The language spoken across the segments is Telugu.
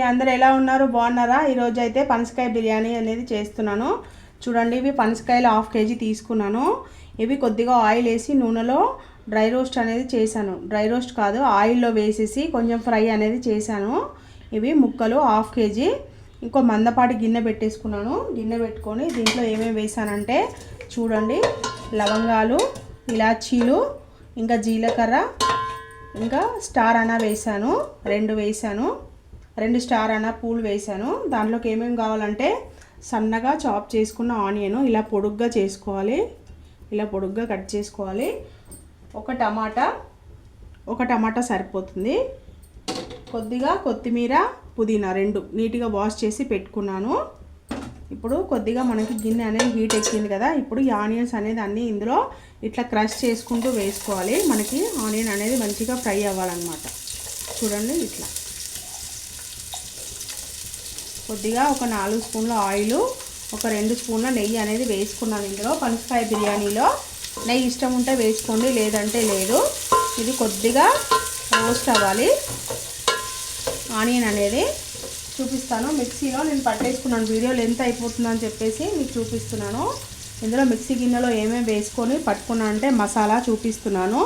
అందరూ ఎలా ఉన్నారు? బాగున్నారా? ఈరోజు అయితే పనసకాయ బిర్యానీ అనేది చేస్తున్నాను. చూడండి, ఇవి పనసకాయలు 1/2 kg తీసుకున్నాను. ఇవి కొద్దిగా ఆయిల్ వేసి నూనెలో డ్రై రోస్ట్ అనేది చేశాను. డ్రై రోస్ట్ కాదు, ఆయిల్లో వేసేసి కొంచెం ఫ్రై అనేది చేశాను. ఇవి ముక్కలు 1/2 kg. ఇంకో మందపాటి గిన్నె పెట్టేసుకున్నాను. గిన్నె పెట్టుకొని దీంట్లో ఏమేమి వేసానంటే చూడండి, లవంగాలు, ఇలాచీలు, ఇంకా జీలకర్ర, ఇంకా స్టార్ అనా వేసాను. 2 వేసాను. 2 స్టార్ అనా పూలు వేసాను. దాంట్లోకి ఏమేమి కావాలంటే సన్నగా చాప్ చేసుకున్న ఆనియన్ ఇలా పొడుగ్గా చేసుకోవాలి. ఇలా పొడుగ్గా కట్ చేసుకోవాలి. ఒక టమాటా సరిపోతుంది. కొద్దిగా కొత్తిమీర, పుదీనా 2 నీట్గా వాష్ చేసి పెట్టుకున్నాను. ఇప్పుడు కొద్దిగా మనకి గిన్నె అనేది హీట్ ఎక్కింది కదా, ఇప్పుడు ఈ ఆనియన్స్ అనేది అన్నీ ఇందులో ఇట్లా క్రష్ చేసుకుంటూ వేసుకోవాలి. మనకి ఆనియన్ అనేది మంచిగా ఫ్రై అవ్వాలన్నమాట. చూడండి, ఇట్లా కొద్దిగా ఒక 4 స్పూన్ల ఆయిల్, ఒక 2 స్పూన్ల నెయ్యి అనేది వేసుకున్నాను. ఇందులో పనసకాయ బిర్యానీలో నెయ్యి ఇష్టం ఉంటే వేసుకోండి, లేదంటే లేదు. ఇది కొద్దిగా రోస్ట్ అవ్వాలి. ఆనియన్ అనేది చూపిస్తాను. మిక్సీలో నేను పట్టేసుకున్నాను. వీడియో లెంత్ అయిపోతుందని చెప్పేసి మీకు చూపిస్తున్నాను. ఇందులో మిక్సీ గిన్నెలో ఏమేమి వేసుకొని పట్టుకున్నా అంటే మసాలా చూపిస్తున్నాను.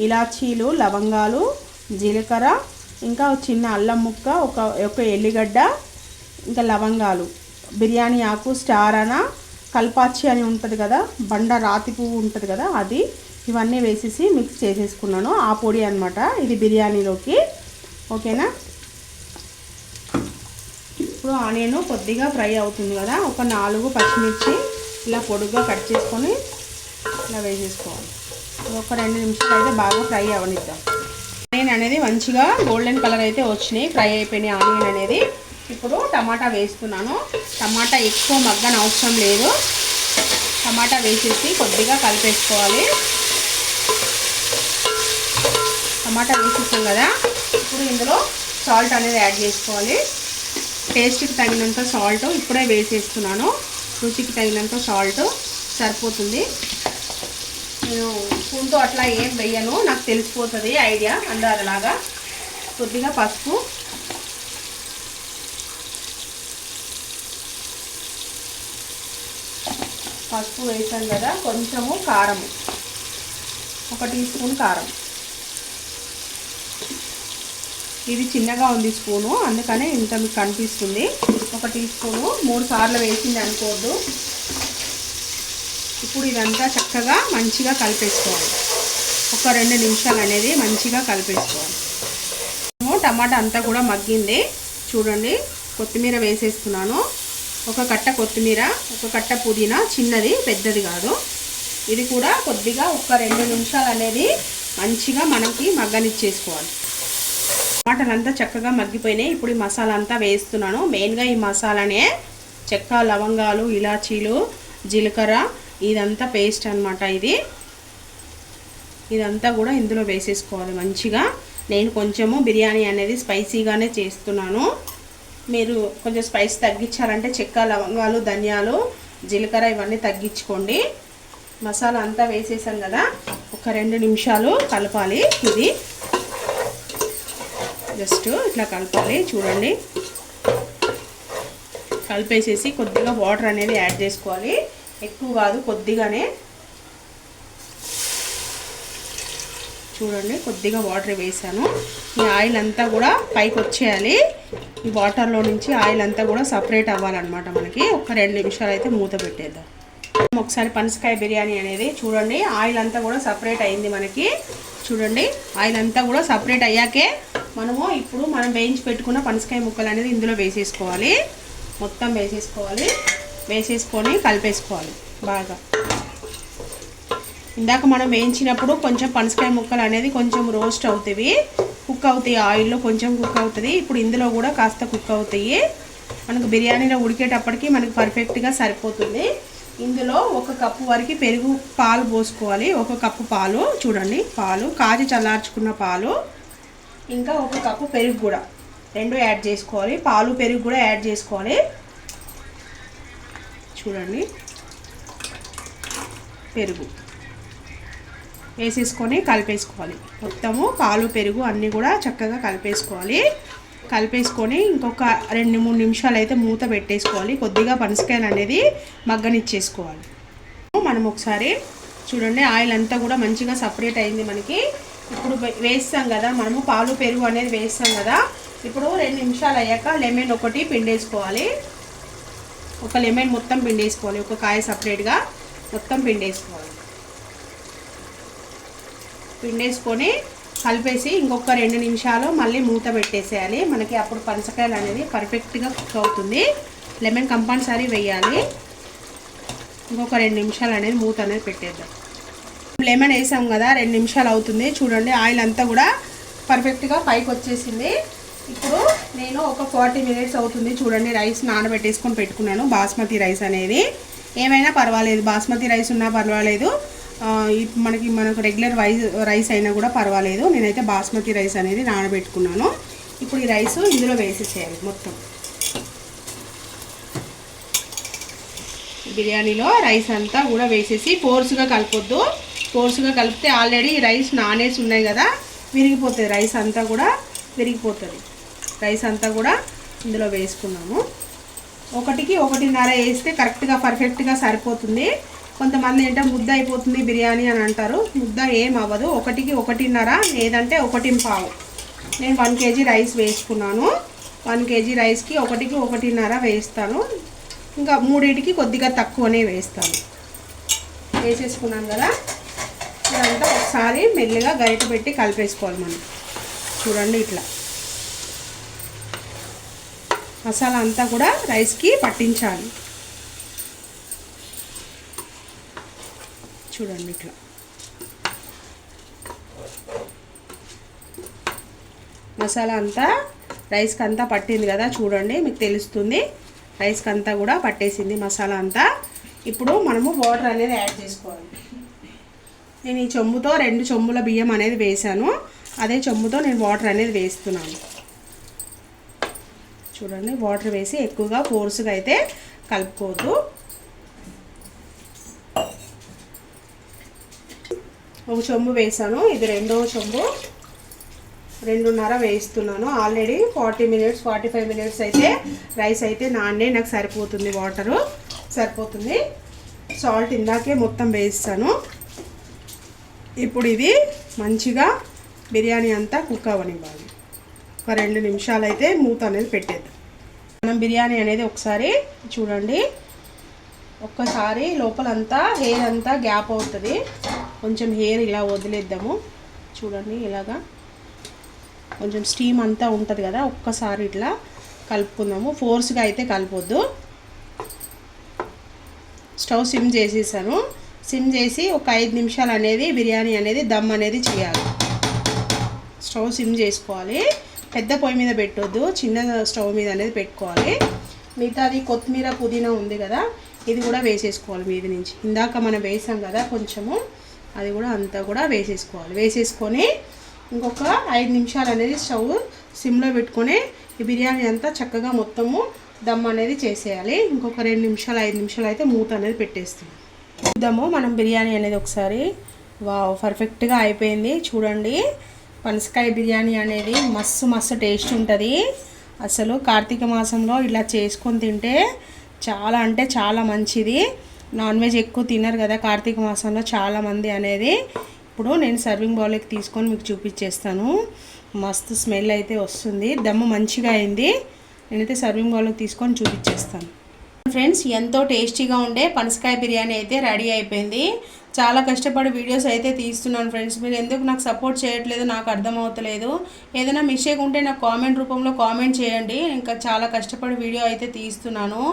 ఇలాచీలు, లవంగాలు, జీలకర్ర, ఇంకా చిన్న అల్లం ముక్క, ఒక ఎల్లిగడ్డ, ఇంకా లవంగాలు, బిర్యానీ ఆకు, స్టార్ అనా, కల్పాచి అని ఉంటుంది కదా, బండ రాతి పువ్వు ఉంటుంది కదా, అది, ఇవన్నీ వేసేసి మిక్స్ చేసేసుకున్నాను. ఆ పొడి అనమాట ఇది బిర్యానీలోకి. ఓకేనా? ఇప్పుడు ఆనియన్ కొద్దిగా ఫ్రై అవుతుంది కదా, ఒక 4 పచ్చిమిర్చి ఇలా పొడుగ్గా కట్ చేసుకొని ఇలా వేసేసుకోవాలి. ఒక 2 నిమిషాలు అయితే బాగా ఫ్రై అవనిద్దాం. ఆనియన్ అనేది మంచిగా గోల్డెన్ కలర్ అయితే వచ్చినాయి, ఫ్రై అయిపోయినాయి ఆనియన్ అనేది. ఇప్పుడు టమాటా వేస్తున్నాను. టమాటా ఎక్కువ మగ్గన అవసరం లేదు. టమాటా వేసేసి కొద్దిగా కలిపేసుకోవాలి. టమాటా వేసేసాం కదా, ఇప్పుడు ఇందులో సాల్ట్ అనేది యాడ్ చేసుకోవాలి. టేస్ట్కి తగినంత సాల్ట్ ఇప్పుడే వేసేస్తున్నాను. రుచికి తగినంత సాల్ట్ సరిపోతుంది. నేను స్పూన్తో అట్లా ఏం వేయను, నాకు తెలిసిపోతుంది ఐడియా అందాజలాగా. కొద్దిగా పసుపు, వేసాను కదా, కొంచెము కారం, 1 టీ స్పూన్ కారం. ఇది చిన్నగా ఉంది స్పూను, అందుకనే ఇంత మీకు కనిపిస్తుంది. 1 టీ స్పూను 3 సార్లు వేసింది అనుకోవద్దు. ఇప్పుడు ఇదంతా చక్కగా మంచిగా కలిపేసుకోవాలి. ఒక 2 నిమిషాలు అనేది మంచిగా కలిపేసుకోవాలి. టమాటా అంతా కూడా మగ్గింది. చూడండి, కొత్తిమీర వేసేస్తున్నాను. ఒక కట్ట కొత్తిమీర, ఒక కట్ట పుదీనా, చిన్నది, పెద్దది కాదు. ఇది కూడా కొద్దిగా ఒక 2 నిమిషాలు అనేది మంచిగా మనకి మగ్గనిచ్చేసుకోవాలి. టమాటాలు అంతా చక్కగా మగ్గిపోయినాయి. ఇప్పుడు ఈ మసాలా అంతా వేస్తున్నాను. మెయిన్గా ఈ మసాలానే చెక్క, లవంగాలు, ఇలాచీలు, జీలకర్ర, ఇదంతా పేస్ట్ అనమాట. ఇదంతా కూడా ఇందులో వేసేసుకోవాలి మంచిగా. నేను కొంచెము బిర్యానీ అనేది స్పైసీగానే చేస్తున్నాను. మీరు కొంచెం స్పైస్ తగ్గించాలంటే చెక్క, లవంగాలు, ధనియాలు, జీలకర్ర ఇవన్నీ తగ్గించుకోండి. మసాలా అంతా వేసేసాం కదా, ఒక 2 నిమిషాలు కలపాలి. ఇది జస్ట్ ఇట్లా కలపాలి. చూడండి, కలిపేసేసి కొద్దిగా వాటర్ అనేది యాడ్ చేసుకోవాలి. ఎక్కువ కాదు, కొద్దిగానే. చూడండి, కొద్దిగా వాటర్ వేసాను. ఈ ఆయిల్ అంతా కూడా పైకి వచ్చేయాలి. ఈ వాటర్లో నుంచి ఆయిల్ అంతా కూడా సపరేట్ అవ్వాలన్నమాట మనకి. ఒక 2 నిమిషాలు అయితే మూత పెట్టేద్దాం. ఒకసారి పనసకాయ బిర్యానీ అనేది చూడండి, ఆయిల్ అంతా కూడా సపరేట్ అయింది మనకి. చూడండి, ఆయిల్ అంతా కూడా సపరేట్ అయ్యాకే ఇప్పుడు మనం వేయించి పెట్టుకున్న పనసకాయ ముక్కలు అనేది ఇందులో వేసేసుకోవాలి. మొత్తం వేసేసుకొని కలిపేసుకోవాలి బాగా. ఇందాక మనం వేయించినప్పుడు కొంచెం పనసకాయ ముక్కలు అనేది కొంచెం రోస్ట్ అవుతాయి, కుక్ అవుతాయి, ఆయిల్లో కొంచెం కుక్ అవుతుంది. ఇప్పుడు ఇందులో కూడా కాస్త కుక్ అవుతాయి. మనకు బిర్యానీలో ఉడికేటప్పటికి మనకు పర్ఫెక్ట్గా సరిపోతుంది. ఇందులో 1 కప్పు వరకు పాలు పోసుకోవాలి. 1 కప్పు పాలు, చూడండి, పాలు కాచి చల్లార్చుకున్న పాలు, ఇంకా 1 కప్పు పెరుగు కూడా 2 యాడ్ చేసుకోవాలి. పాలు, పెరుగు కూడా యాడ్ చేసుకోవాలి. చూడండి, పెరుగు వేసేసుకొని కలిపేసుకోవాలి. మొత్తము పాలు పెరుగు అన్నీ కూడా చక్కగా కలిపేసుకోవాలి. కలిపేసుకొని ఇంకొక 2-3 నిమిషాలు అయితే మూత పెట్టేసుకోవాలి. కొద్దిగా పనసకాయలు అనేది మగ్గనిచ్చేసుకోవాలి. మనం ఒకసారి చూడండి, ఆయిల్ అంతా కూడా మంచిగా సపరేట్ అయింది మనకి. ఇప్పుడు వేస్తాం కదా మనము పాలు పెరుగు అనేది వేస్తాం కదా. ఇప్పుడు 2 నిమిషాలు అయ్యాక లెమన్ ఒకటి పిండేసుకోవాలి. ఒక లెమన్ మొత్తం పిండేసుకోవాలి. ఒక కాయ సపరేట్గా మొత్తం పిండేసుకోవాలి. పిండేసుకొని కలిపేసి ఇంకొక 2 నిమిషాలు మళ్ళీ మూత పెట్టేసేయాలి. మనకి అప్పుడు పనసకాయలు అనేది పర్ఫెక్ట్గా కుక్ అవుతుంది. లెమన్ కంపల్సరీ వేయాలి. ఇంకొక 2 నిమిషాలు అనేది మూత అనేది పెట్టేద్దాం. లెమన్ వేసాం కదా, 2 నిమిషాలు అవుతుంది. చూడండి ఆయిల్ అంతా కూడా పర్ఫెక్ట్గా పైకి వచ్చేసింది. ఇప్పుడు నేను ఒక 40 మినిట్స్ అవుతుంది. చూడండి రైస్ నానబెట్టేసుకొని పెట్టుకున్నాను. బాస్మతి రైస్ అనేది ఏమైనా పర్వాలేదు, బాస్మతి రైస్ ఉన్నా పర్వాలేదు, మనకు రెగ్యులర్ రైస్ అయినా కూడా పర్వాలేదు. నేనైతే బాస్మతి రైస్ అనేది నానబెట్టుకున్నాను. ఇప్పుడు ఈ రైస్ ఇందులో వేసేసేయాలి. మొత్తం బిర్యానీలో రైస్ అంతా కూడా వేసేసి ఫోర్స్గా కలపొద్దు. ఫోర్స్గా కలిపితే ఆల్రెడీ రైస్ నానేసి ఉన్నాయి కదా, విరిగిపోతుంది. రైస్ అంతా కూడా విరిగిపోతుంది. రైస్ అంతా కూడా ఇందులో వేసుకున్నాము. 1కి 1.5 వేస్తే కరెక్ట్గా పర్ఫెక్ట్గా సరిపోతుంది. కొంతమంది ఏంటంటే ముద్ద అయిపోతుంది బిర్యానీ అని అంటారు. ముద్ద ఏం అవ్వదు. 1కి 1.5 లేదంటే 1.25. నేను 1 kg రైస్ వేసుకున్నాను. 1 kg రైస్కి 1కి 1.5 వేస్తాను. ఇంకా 3కి కొద్దిగా తక్కువనే వేస్తాను. వేసేసుకున్నాను కదా, ఇదంతా ఒకసారి మెల్లిగా గరిటె పెట్టి కలిపేసుకోవాలి మనం. చూడండి ఇట్లా మసాలా అంతా కూడా రైస్కి పట్టించాలి. చూడండి ఇట్లా మసాలా అంతా రైస్కి అంతా పట్టింది కదా. చూడండి మీకు తెలుస్తుంది, రైస్కి అంతా కూడా పట్టేసింది మసాలా అంతా. ఇప్పుడు మనము వాటర్ అనేది యాడ్ చేసుకోవాలి. నేను ఈ చెంబుతో 2 చెంబుల బియ్యం అనేది వేసాను. అదే చెంబుతో నేను వాటర్ అనేది వేస్తున్నాను. చూడండి వాటర్ వేసి ఎక్కువగా ఫోర్స్గా అయితే కలుపుకోవద్దు. ఒక చెంబు వేసాను, ఇది 2వ చెంబు, 2.5 వేస్తున్నాను. ఆల్రెడీ 45 మినిట్స్ అయితే రైస్ అయితే నానే నాకు సరిపోతుంది. వాటరు సరిపోతుంది. సాల్ట్ ఇందాకే మొత్తం వేస్తాను. ఇప్పుడు ఇది మంచిగా బిర్యానీ అంతా కుక్ అవ్వనివ్వాలి. ఒక 2 నిమిషాలు అయితే మూత అనేది పెట్టేద్దాం. మనం బిర్యానీ అనేది ఒకసారి చూడండి, ఒక్కసారి లోపలంతా హెయిర్ అంతా గ్యాప్ అవుతుంది. కొంచెం హెయిర్ ఇలా వదిలేద్దాము. చూడండి ఇలాగా కొంచెం స్టీమ్ అంతా ఉంటుంది కదా, ఒక్కసారి ఇట్లా కలుపుకుందాము. ఫోర్స్గా అయితే కలపొద్దు. స్టవ్ సిమ్ చేసేసాను. సిమ్ చేసి ఒక 5 నిమిషాలు అనేది బిర్యానీ అనేది దమ్ అనేది చేయాలి. స్టవ్ సిమ్ చేసుకోవాలి. పెద్ద పొయ్యి మీద పెట్టొద్దు, చిన్న స్టవ్ మీద అనేది పెట్టుకోవాలి. మిగతాది కొత్తిమీర పుదీనా ఉంది కదా, ఇది కూడా వేసేసుకోవాలి మీద నుంచి. ఇందాక మనం వేసాం కదా కొంచెము, అది కూడా అంతా కూడా వేసేసుకోవాలి. వేసేసుకొని ఇంకొక 5 నిమిషాలు అనేది స్టవ్ సిమ్లో పెట్టుకొని ఈ బిర్యానీ అంతా చక్కగా మొత్తము దమ్ అనేది చేసేయాలి. ఇంకొక 2 నిమిషాలు 5 నిమిషాలు అయితే మూత అనేది పెట్టేస్తాం. చూద్దాము మనం బిర్యానీ అనేది ఒకసారి. వావ్ పర్ఫెక్ట్గా అయిపోయింది. చూడండి పనసకాయ బిర్యానీ అనేది మస్తు టేస్ట్ ఉంటుంది. అసలు కార్తీక మాసంలో ఇలా చేసుకొని తింటే చాలా అంటే చాలా మంచిది. నాన్ వెజ్ ఎక్కువ తినరు కదా కార్తీక మాసంలో చాలామంది అనేది. ఇప్పుడు నేను సర్వింగ్ బౌల్కి తీసుకొని మీకు చూపించేస్తాను. మస్తు స్మెల్ అయితే వస్తుంది. దమ్ము మంచిగా అయింది. నేనైతే సర్వింగ్ బౌల్కి తీసుకొని చూపించేస్తాను. ఫ్రెండ్స్ ఎంతో టేస్టీగా ఉండే పనసకాయ బిర్యానీ అయితే రెడీ అయిపోయింది. చాలా కష్టపడి వీడియోస్ అయితే తీస్తున్నాను ఫ్రెండ్స్. మీరు ఎందుకు నాకు సపోర్ట్ చేయట్లేదు నాకు అర్థమవుతలేదు. ఏదైనా మిస్టేక్ ఉంటే నాకు కామెంట్ రూపంలో కామెంట్ చేయండి. ఇంకా చాలా కష్టపడి వీడియో అయితే తీస్తున్నాను.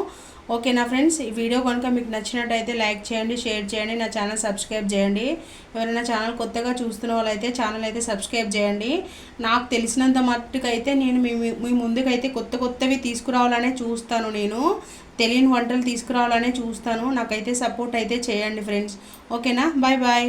ఓకేనా ఫ్రెండ్స్, ఈ వీడియో కనుక మీకు నచ్చినట్టయితే లైక్ చేయండి, షేర్ చేయండి, నా ఛానల్ సబ్స్క్రైబ్ చేయండి. ఎవరైనా ఛానల్ కొత్తగా చూస్తున్న వాళ్ళైతే ఛానల్ అయితే సబ్స్క్రైబ్ చేయండి. నాకు తెలిసినంత మట్టుకైతే నేను మీ ముందుకైతే కొత్తవి తీసుకురావాలనే చూస్తాను. నేను తెలియని వంటలు తీసుకురావాలనే చూస్తాను. నాకైతే సపోర్ట్ అయితే చేయండి ఫ్రెండ్స్. ఓకేనా, బాయ్ బాయ్.